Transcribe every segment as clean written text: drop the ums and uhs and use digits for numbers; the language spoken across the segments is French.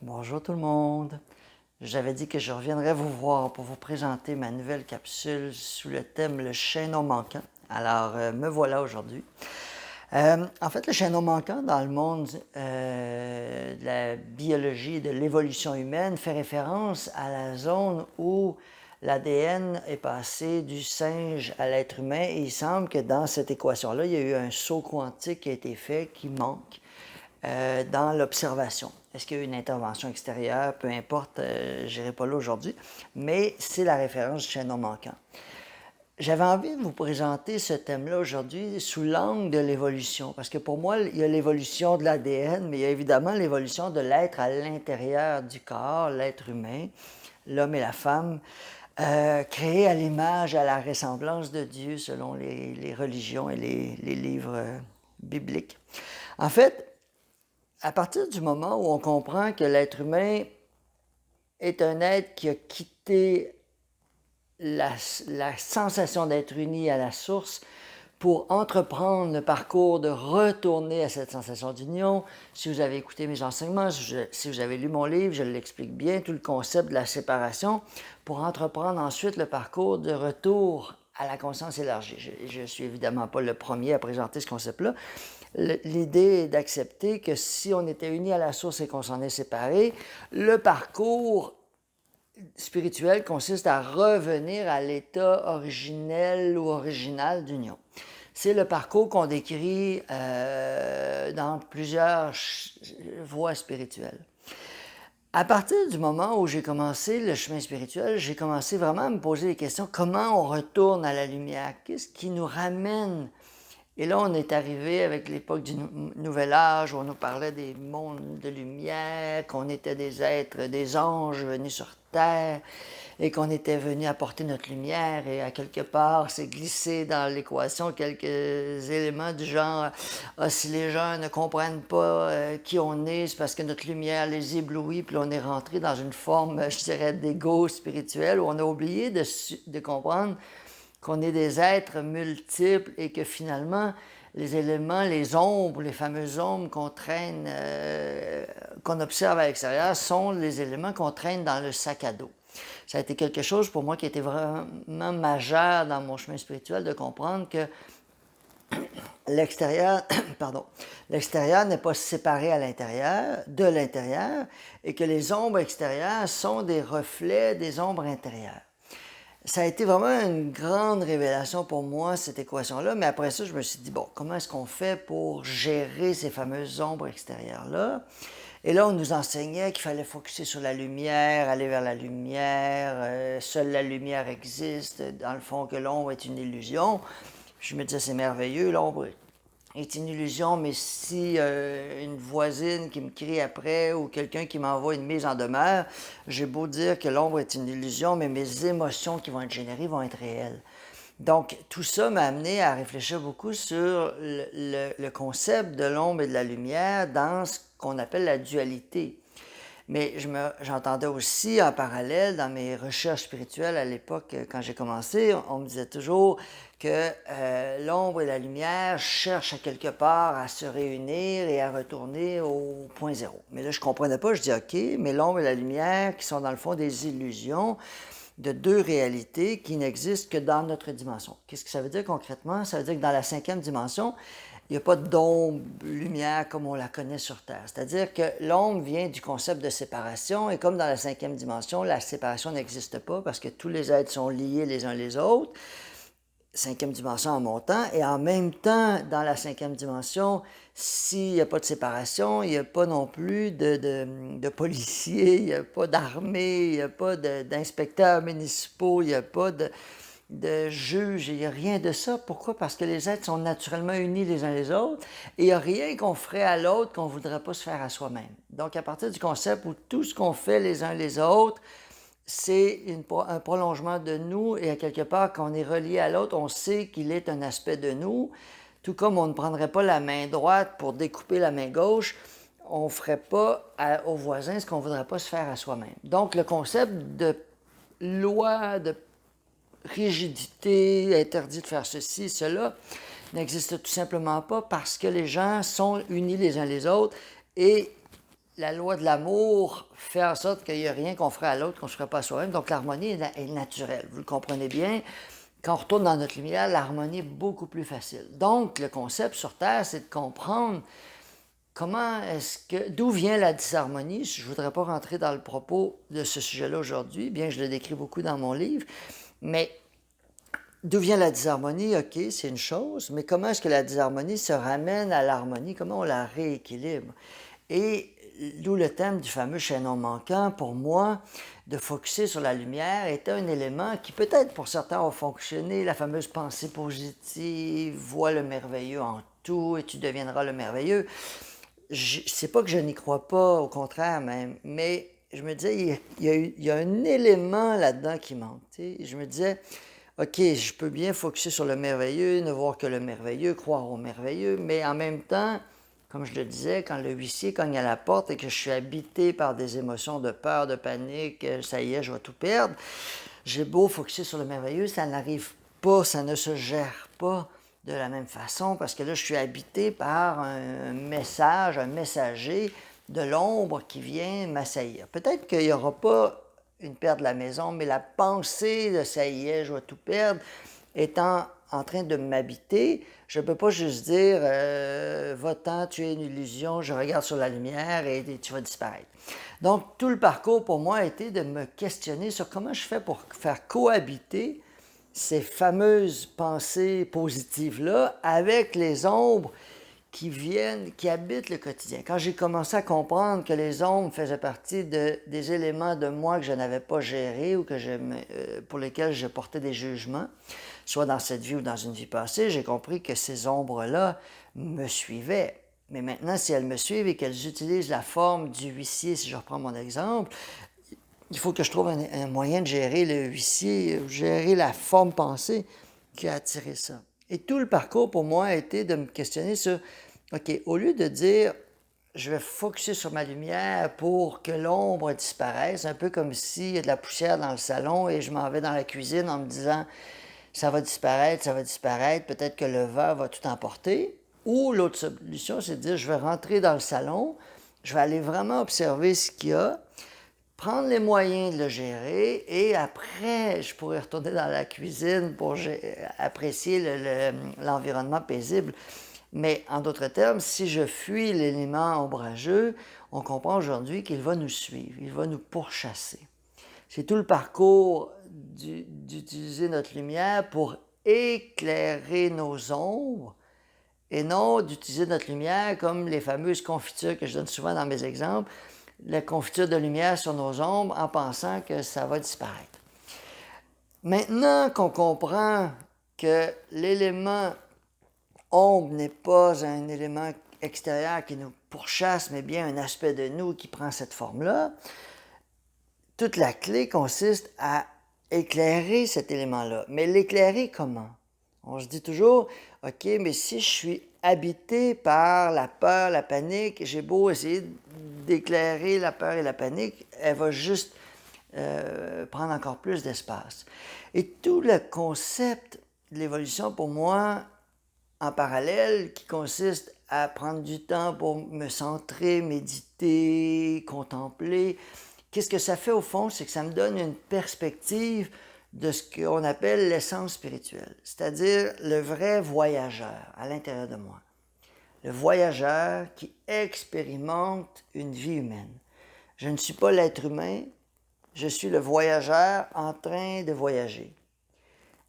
Bonjour tout le monde. J'avais dit que je reviendrais vous voir pour vous présenter ma nouvelle capsule sous le thème Le chaînon manquant. Alors, me voilà aujourd'hui. En fait, le chaînon manquant dans le monde de la biologie et de l'évolution humaine fait référence à la zone où l'ADN est passé du singe à l'être humain et il semble que dans cette équation-là, il y a eu un saut quantique qui a été fait qui manque dans l'observation. Est-ce qu'il y a eu une intervention extérieure? Peu importe, je n'irai pas là aujourd'hui, mais c'est la référence du chaînon manquant. J'avais envie de vous présenter ce thème-là aujourd'hui sous l'angle de l'évolution, parce que pour moi, il y a l'évolution de l'ADN, mais il y a évidemment l'évolution de l'être à l'intérieur du corps, l'être humain, l'homme et la femme, créés à l'image, à la ressemblance de Dieu selon les religions et les livres bibliques. En fait, à partir du moment où on comprend que l'être humain est un être qui a quitté la sensation d'être uni à la source pour entreprendre le parcours de retourner à cette sensation d'union. Si vous avez écouté mes enseignements, si vous avez lu mon livre, je l'explique bien, tout le concept de la séparation, pour entreprendre ensuite le parcours de retour à la conscience élargie. Je ne suis évidemment pas le premier à présenter ce concept-là. L'idée est d'accepter que si on était unis à la source et qu'on s'en est séparés, le parcours spirituel consiste à revenir à l'état originel ou original d'union. C'est le parcours qu'on décrit dans plusieurs voies spirituelles. À partir du moment où j'ai commencé le chemin spirituel, j'ai commencé vraiment à me poser des questions. Comment on retourne à la lumière? Qu'est-ce qui nous ramène? Et là, on est arrivé avec l'époque du Nouvel Âge, où on nous parlait des mondes de lumière, qu'on était des êtres, des anges venus sur Terre, et qu'on était venus apporter notre lumière, et à quelque part, c'est glissé dans l'équation quelques éléments du genre si les gens ne comprennent pas qui on est, c'est parce que notre lumière les éblouit, puis on est rentré dans une forme, je dirais, d'ego spirituel, où on a oublié de comprendre qu'on est des êtres multiples et que finalement, les éléments, les ombres, les fameuses ombres qu'on traîne, qu'on observe à l'extérieur, sont les éléments qu'on traîne dans le sac à dos. Ça a été quelque chose pour moi qui était vraiment majeur dans mon chemin spirituel de comprendre que l'extérieur, l'extérieur n'est pas séparé à l'intérieur, de l'intérieur, et que les ombres extérieures sont des reflets des ombres intérieures. Ça a été vraiment une grande révélation pour moi, cette équation-là, mais après ça, je me suis dit, bon, comment est-ce qu'on fait pour gérer ces fameuses ombres extérieures-là? Et là, on nous enseignait qu'il fallait focuser sur la lumière, aller vers la lumière, seule la lumière existe, dans le fond que l'ombre est une illusion. Je me disais, c'est merveilleux, l'ombre est une illusion, mais si une voisine qui me crie après ou quelqu'un qui m'envoie une mise en demeure, j'ai beau dire que l'ombre est une illusion, mais mes émotions qui vont être générées vont être réelles. Donc, tout ça m'a amené à réfléchir beaucoup sur le concept de l'ombre et de la lumière dans ce qu'on appelle la dualité. Mais j'entendais aussi en parallèle dans mes recherches spirituelles à l'époque, quand j'ai commencé, on me disait toujours que l'ombre et la lumière cherchent à quelque part à se réunir et à retourner au point zéro. Mais là, je ne comprenais pas, je dis OK, mais l'ombre et la lumière qui sont dans le fond des illusions de deux réalités qui n'existent que dans notre dimension. Qu'est-ce que ça veut dire concrètement? Ça veut dire que dans la 5e dimension, il n'y a pas d'ombre, lumière comme on la connaît sur Terre. C'est-à-dire que l'ombre vient du concept de séparation et comme dans la 5e dimension, la séparation n'existe pas parce que tous les êtres sont liés les uns les autres, 5e dimension en montant, et en même temps, dans la 5e dimension, s'il n'y a pas de séparation, il n'y a pas non plus de policiers, il n'y a pas d'armée, il n'y a pas d'inspecteurs municipaux, il n'y a pas de juges, il n'y a rien de ça. Pourquoi? Parce que les êtres sont naturellement unis les uns les autres et il n'y a rien qu'on ferait à l'autre qu'on ne voudrait pas se faire à soi-même. Donc, à partir du concept où tout ce qu'on fait les uns les autres, c'est un prolongement de nous et à quelque part, quand on est relié à l'autre, on sait qu'il est un aspect de nous. Tout comme on ne prendrait pas la main droite pour découper la main gauche, on ne ferait pas au voisin ce qu'on ne voudrait pas se faire à soi-même. Donc, le concept de loi, de rigidité, interdit de faire ceci, cela, n'existe tout simplement pas parce que les gens sont unis les uns les autres et la loi de l'amour fait en sorte qu'il n'y a rien qu'on ferait à l'autre qu'on ne se ferait pas à soi-même. Donc l'harmonie est naturelle. Vous le comprenez bien. Quand on retourne dans notre lumière, l'harmonie est beaucoup plus facile. Donc le concept sur Terre, c'est de comprendre d'où vient la disharmonie. Je ne voudrais pas rentrer dans le propos de ce sujet-là aujourd'hui, bien que je le décris beaucoup dans mon livre, mais d'où vient la disharmonie? OK, c'est une chose, mais comment est-ce que la disharmonie se ramène à l'harmonie? Comment on la rééquilibre? Et d'où le thème du fameux chaînon manquant, pour moi, de focusser sur la lumière était un élément qui peut-être pour certains a fonctionné, la fameuse pensée positive, vois le merveilleux en tout et tu deviendras le merveilleux. C'est pas que je n'y crois pas, au contraire même, mais je me disais, il y a un élément là-dedans qui manque. Tu sais. Je me disais, OK, je peux bien focuser sur le merveilleux, ne voir que le merveilleux, croire au merveilleux, mais en même temps, comme je le disais, quand le huissier cogne à la porte et que je suis habité par des émotions de peur, de panique, ça y est, je vais tout perdre, j'ai beau focuser sur le merveilleux, ça n'arrive pas, ça ne se gère pas de la même façon parce que là, je suis habité par un message, un messager de l'ombre qui vient m'assaillir. Peut-être qu'il n'y aura pas une perte de la maison, mais la pensée de ça y est, je vais tout perdre, étant en train de m'habiter, je ne peux pas juste dire va-t'en, tu es une illusion, je regarde sur la lumière et tu vas disparaître. Donc, tout le parcours pour moi a été de me questionner sur comment je fais pour faire cohabiter ces fameuses pensées positives-là avec les ombres qui habitent le quotidien. Quand j'ai commencé à comprendre que les ombres faisaient partie des éléments de moi que je n'avais pas gérés ou pour lesquels je portais des jugements, soit dans cette vie ou dans une vie passée, j'ai compris que ces ombres-là me suivaient. Mais maintenant, si elles me suivent et qu'elles utilisent la forme du huissier, si je reprends mon exemple, il faut que je trouve un moyen de gérer le huissier, gérer la forme pensée qui a attiré ça. Et tout le parcours pour moi a été de me questionner sur, OK, au lieu de dire, je vais focusser sur ma lumière pour que l'ombre disparaisse, un peu comme s'il y a de la poussière dans le salon et je m'en vais dans la cuisine en me disant, ça va disparaître, peut-être que le vent va tout emporter. Ou l'autre solution, c'est de dire, je vais rentrer dans le salon, je vais aller vraiment observer ce qu'il y a, prendre les moyens de le gérer et après, je pourrais retourner dans la cuisine pour apprécier l'environnement paisible. Mais en d'autres termes, si je fuis l'élément ombrageux, on comprend aujourd'hui qu'il va nous suivre, il va nous pourchasser. C'est tout le parcours d'utiliser notre lumière pour éclairer nos ombres et non d'utiliser notre lumière comme les fameuses confitures que je donne souvent dans mes exemples, la confiture de lumière sur nos ombres en pensant que ça va disparaître. Maintenant qu'on comprend que l'élément ombre n'est pas un élément extérieur qui nous pourchasse, mais bien un aspect de nous qui prend cette forme-là, toute la clé consiste à éclairer cet élément-là. Mais l'éclairer comment? On se dit toujours, OK, mais si je suis habité par la peur, la panique, j'ai beau essayer d'éclairer la peur et la panique, elle va juste prendre encore plus d'espace. Et tout le concept de l'évolution, pour moi, en parallèle, qui consiste à prendre du temps pour me centrer, méditer, contempler, qu'est-ce que ça fait au fond? C'est que ça me donne une perspective de ce qu'on appelle l'essence spirituelle, c'est-à-dire le vrai voyageur à l'intérieur de moi. Le voyageur qui expérimente une vie humaine. Je ne suis pas l'être humain, je suis le voyageur en train de voyager.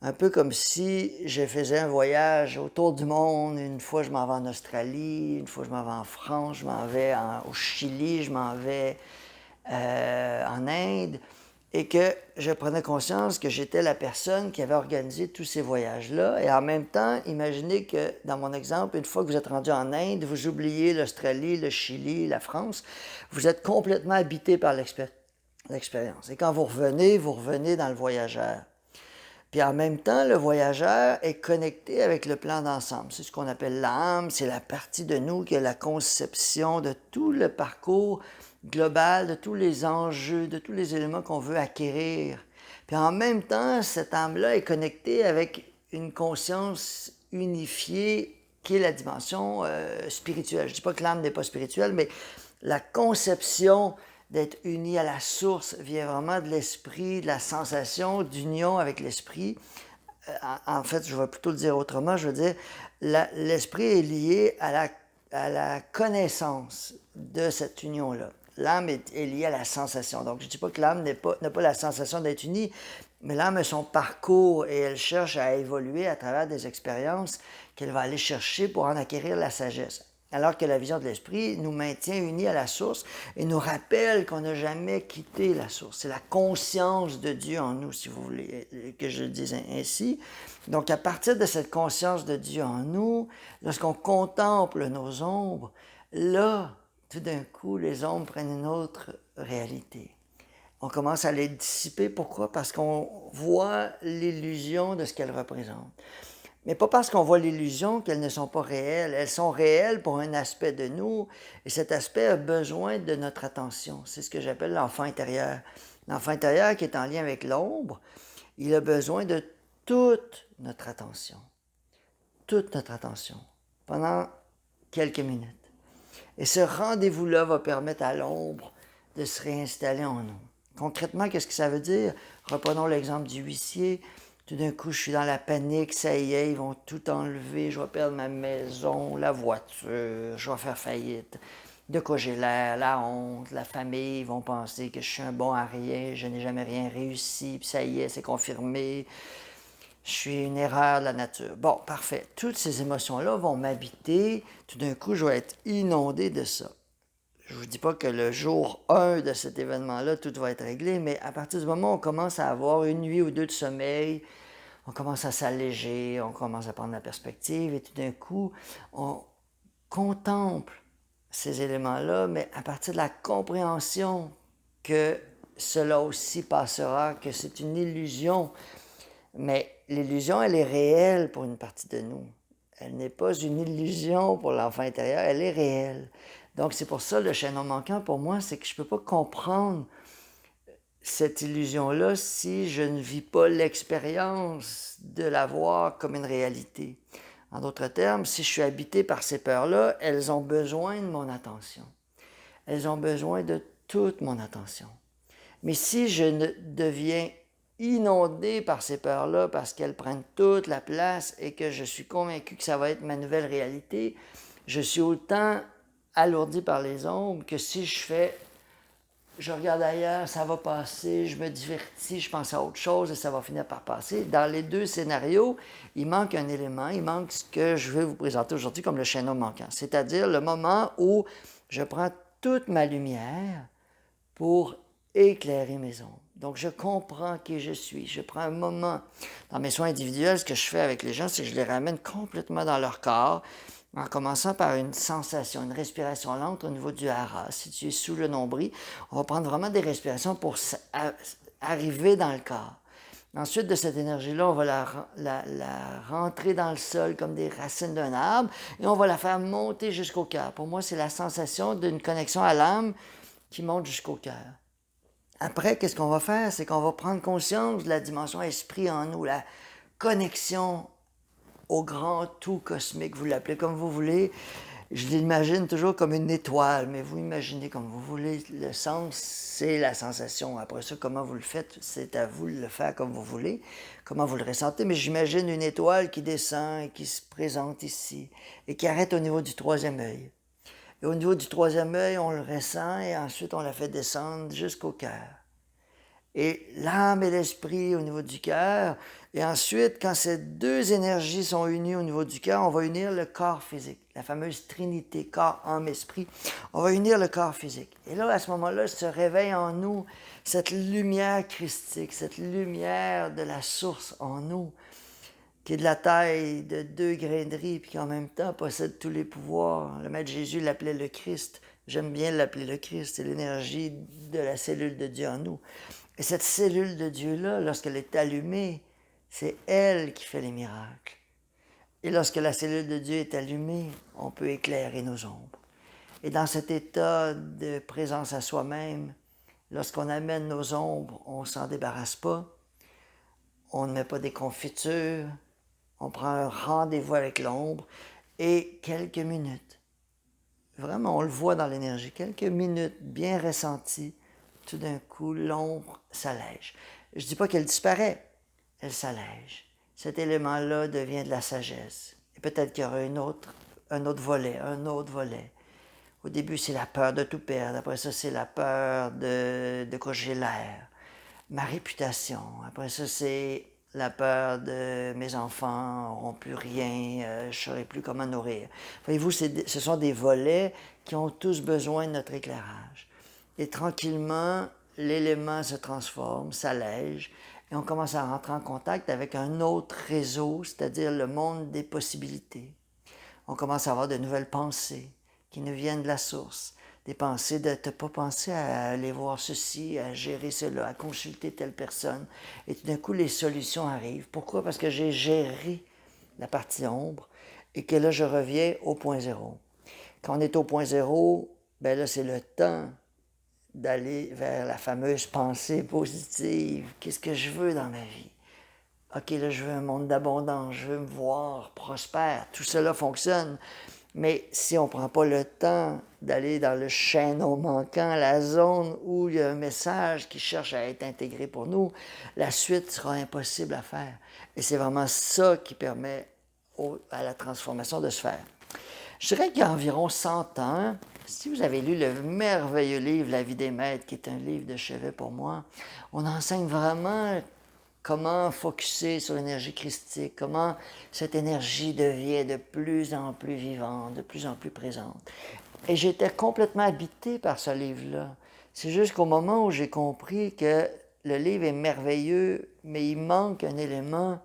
Un peu comme si je faisais un voyage autour du monde. Une fois, je m'en vais en Australie, une fois, je m'en vais en France, je m'en vais au Chili, je m'en vais en Inde, et que je prenais conscience que j'étais la personne qui avait organisé tous ces voyages-là. Et en même temps, imaginez que, dans mon exemple, une fois que vous êtes rendu en Inde, vous oubliez l'Australie, le Chili, la France, vous êtes complètement habité par l'expérience. Et quand vous revenez dans le voyageur. Puis en même temps, le voyageur est connecté avec le plan d'ensemble. C'est ce qu'on appelle l'âme, c'est la partie de nous qui a la conception de tout le parcours global, de tous les enjeux, de tous les éléments qu'on veut acquérir. Puis en même temps, cette âme-là est connectée avec une conscience unifiée qui est la dimension spirituelle. Je ne dis pas que l'âme n'est pas spirituelle, mais La conception d'être uni à la source vient vraiment de l'esprit, de la sensation d'union avec l'esprit. En fait, je vais plutôt le dire autrement, je veux dire, l'esprit est lié à la connaissance de cette union-là. L'âme est liée à la sensation. Donc, je ne dis pas que l'âme n'a pas la sensation d'être unie, mais l'âme a son parcours et elle cherche à évoluer à travers des expériences qu'elle va aller chercher pour en acquérir la sagesse. Alors que la vision de l'esprit nous maintient unis à la source et nous rappelle qu'on n'a jamais quitté la source. C'est la conscience de Dieu en nous, si vous voulez que je le dise ainsi. Donc, à partir de cette conscience de Dieu en nous, lorsqu'on contemple nos ombres, là, tout d'un coup, les ombres prennent une autre réalité. On commence à les dissiper. Pourquoi? Parce qu'on voit l'illusion de ce qu'elles représentent. Mais pas parce qu'on voit l'illusion qu'elles ne sont pas réelles. Elles sont réelles pour un aspect de nous, et cet aspect a besoin de notre attention. C'est ce que j'appelle l'enfant intérieur. L'enfant intérieur qui est en lien avec l'ombre, il a besoin de toute notre attention. Toute notre attention. Pendant quelques minutes. Et ce rendez-vous-là va permettre à l'ombre de se réinstaller en nous. Concrètement, qu'est-ce que ça veut dire? Reprenons l'exemple du huissier. Tout d'un coup, je suis dans la panique, ça y est, ils vont tout enlever, je vais perdre ma maison, la voiture, je vais faire faillite. De quoi j'ai l'air, la honte, la famille, ils vont penser que je suis un bon à rien, je n'ai jamais rien réussi, puis ça y est, c'est confirmé. Je suis une erreur de la nature. Bon, parfait. Toutes ces émotions-là vont m'habiter. Tout d'un coup, je vais être inondé de ça. Je ne vous dis pas que le jour 1 de cet événement-là, tout va être réglé, mais à partir du moment où on commence à avoir une nuit ou deux de sommeil, on commence à s'alléger, on commence à prendre la perspective, et tout d'un coup, on contemple ces éléments-là, mais à partir de la compréhension que cela aussi passera, que c'est une illusion. Mais l'illusion, elle est réelle pour une partie de nous. Elle n'est pas une illusion pour l'enfant intérieur, elle est réelle. Donc, c'est pour ça le chaînon manquant, pour moi, c'est que je ne peux pas comprendre cette illusion-là si je ne vis pas l'expérience de la voir comme une réalité. En d'autres termes, si je suis habité par ces peurs-là, elles ont besoin de mon attention. Elles ont besoin de toute mon attention. Mais si je ne deviens inondé par ces peurs-là parce qu'elles prennent toute la place et que je suis convaincu que ça va être ma nouvelle réalité, je suis autant alourdi par les ombres que si je regarde ailleurs, ça va passer, je me divertis, je pense à autre chose et ça va finir par passer. Dans les deux scénarios, il manque un élément, il manque ce que je vais vous présenter aujourd'hui comme le chaînon manquant, c'est-à-dire le moment où je prends toute ma lumière pour éclairer mes ombres. Donc, je comprends qui je suis. Je prends un moment. Dans mes soins individuels, ce que je fais avec les gens, c'est que je les ramène complètement dans leur corps, en commençant par une sensation, une respiration lente au niveau du hara. Si tu es sous le nombril, on va prendre vraiment des respirations pour arriver dans le corps. Ensuite de cette énergie-là, on va la rentrer dans le sol comme des racines d'un arbre et on va la faire monter jusqu'au cœur. Pour moi, c'est la sensation d'une connexion à l'âme qui monte jusqu'au cœur. Après, qu'est-ce qu'on va faire? C'est qu'on va prendre conscience de la dimension esprit en nous, la connexion au grand tout cosmique, vous l'appelez comme vous voulez. Je l'imagine toujours comme une étoile, mais vous imaginez comme vous voulez. Le sens, c'est la sensation. Après ça, comment vous le faites, c'est à vous de le faire comme vous voulez, comment vous le ressentez. Mais j'imagine une étoile qui descend et qui se présente ici et qui arrête au niveau du troisième œil. Et au niveau du troisième œil, on le ressent et ensuite on la fait descendre jusqu'au cœur. Et l'âme et l'esprit au niveau du cœur. Et ensuite, quand ces deux énergies sont unies au niveau du cœur, on va unir le corps physique, la fameuse trinité, corps, âme, esprit. On va unir le corps physique. Et là, à ce moment-là, se réveille en nous cette lumière christique, cette lumière de la source en nous, qui est de la taille de 2 grains de riz, puis qui en même temps possède tous les pouvoirs. Le Maître Jésus l'appelait le Christ. J'aime bien l'appeler le Christ. C'est l'énergie de la cellule de Dieu en nous. Et cette cellule de Dieu-là, lorsqu'elle est allumée, c'est elle qui fait les miracles. Et lorsque la cellule de Dieu est allumée, on peut éclairer nos ombres. Et dans cet état de présence à soi-même, lorsqu'on amène nos ombres, on ne s'en débarrasse pas. On ne met pas des confitures. On prend un rendez-vous avec l'ombre. Et quelques minutes, vraiment, on le voit dans l'énergie, quelques minutes bien ressenties, tout d'un coup, l'ombre s'allège. Je ne dis pas qu'elle disparaît, elle s'allège. Cet élément-là devient de la sagesse. Et peut-être qu'il y aura un autre volet, un autre volet. Au début, c'est la peur de tout perdre. Après ça, c'est la peur de quoi j'ai l'air. Ma réputation. Après ça, c'est la peur de mes enfants n'auront plus rien, je ne saurai plus comment nourrir. Voyez-vous, ce sont des volets qui ont tous besoin de notre éclairage. Et tranquillement, l'élément se transforme, s'allège, et on commence à rentrer en contact avec un autre réseau, c'est-à-dire le monde des possibilités. On commence à avoir de nouvelles pensées qui nous viennent de la source. Des pensées de ne pas penser à aller voir ceci, à gérer cela, à consulter telle personne. Et tout d'un coup, les solutions arrivent. Pourquoi? Parce que j'ai géré la partie ombre et que là, je reviens au point zéro. Quand on est au point zéro, ben là, c'est le temps d'aller vers la fameuse pensée positive. Qu'est-ce que je veux dans ma vie? OK, là, je veux un monde d'abondance, je veux me voir prospère. Tout cela fonctionne. Mais si on ne prend pas le temps d'aller dans le chaînon manquant, la zone où il y a un message qui cherche à être intégré pour nous, la suite sera impossible à faire. Et c'est vraiment ça qui permet à la transformation de se faire. Je dirais qu'il y a environ 100 ans, si vous avez lu le merveilleux livre La vie des maîtres, qui est un livre de chevet pour moi, on enseigne vraiment comment focusser sur l'énergie christique, comment cette énergie devient de plus en plus vivante, de plus en plus présente. Et j'étais complètement habité par ce livre-là. C'est juste qu'au moment où j'ai compris que le livre est merveilleux, mais il manque un élément.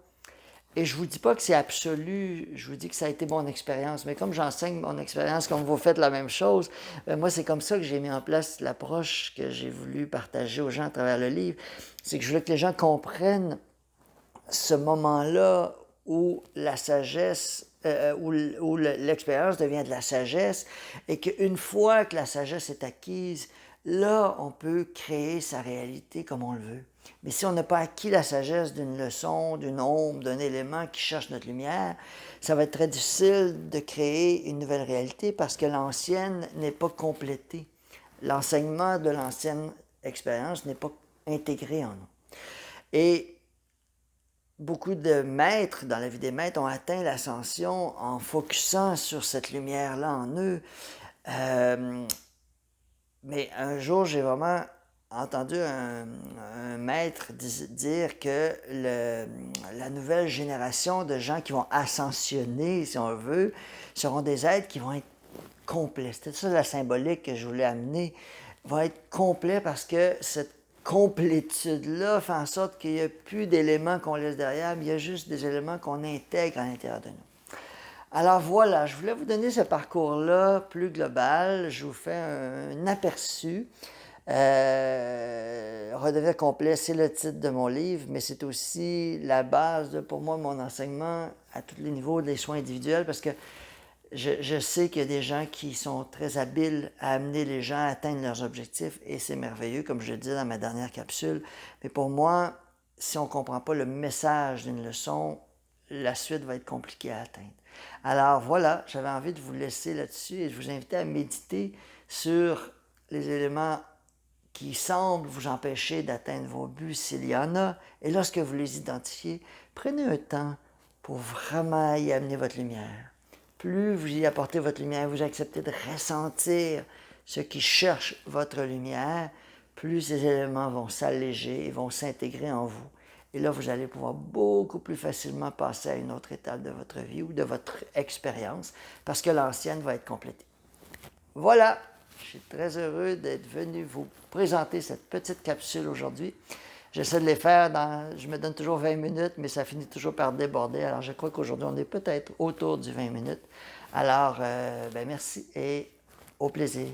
Et je ne vous dis pas que c'est absolu, je vous dis que ça a été mon expérience. Mais comme j'enseigne mon expérience, comme vous faites la même chose, moi, c'est comme ça que j'ai mis en place l'approche que j'ai voulu partager aux gens à travers le livre. C'est que je voulais que les gens comprennent ce moment-là où la sagesse, où l'expérience devient de la sagesse, et qu'une fois que la sagesse est acquise, là, on peut créer sa réalité comme on le veut. Mais si on n'a pas acquis la sagesse d'une leçon, d'une ombre, d'un élément qui cherche notre lumière, ça va être très difficile de créer une nouvelle réalité parce que l'ancienne n'est pas complétée. L'enseignement de l'ancienne expérience n'est pas intégré en nous. Et beaucoup de maîtres, dans la vie des maîtres, ont atteint l'ascension en focusant sur cette lumière-là en eux. Mais un jour, j'ai vraiment entendu un maître dire que la nouvelle génération de gens qui vont ascensionner, si on veut, seront des êtres qui vont être complets. C'était ça la symbolique que je voulais amener. Vont être complets parce que cette complétude-là fait en sorte qu'il n'y a plus d'éléments qu'on laisse derrière, mais il y a juste des éléments qu'on intègre à l'intérieur de nous. Alors voilà, je voulais vous donner ce parcours-là plus global. Je vous fais un aperçu. Redevenir complet, c'est le titre de mon livre, mais c'est aussi la base pour moi, mon enseignement à tous les niveaux des soins individuels, parce que je sais qu'il y a des gens qui sont très habiles à amener les gens à atteindre leurs objectifs, et c'est merveilleux, comme je le disais dans ma dernière capsule. Mais pour moi, si on ne comprend pas le message d'une leçon, la suite va être compliquée à atteindre. Alors voilà, j'avais envie de vous laisser là-dessus et je vous invite à méditer sur les éléments qui semblent vous empêcher d'atteindre vos buts s'il y en a. Et lorsque vous les identifiez, prenez un temps pour vraiment y amener votre lumière. Plus vous y apportez votre lumière, vous acceptez de ressentir ce qui cherche votre lumière, plus ces éléments vont s'alléger et vont s'intégrer en vous. Et là, vous allez pouvoir beaucoup plus facilement passer à une autre étape de votre vie ou de votre expérience parce que l'ancienne va être complétée. Voilà, je suis très heureux d'être venu vous présenter cette petite capsule aujourd'hui. J'essaie de les faire je me donne toujours 20 minutes, mais ça finit toujours par déborder. Alors, je crois qu'aujourd'hui, on est peut-être autour du 20 minutes. Alors, merci et au plaisir.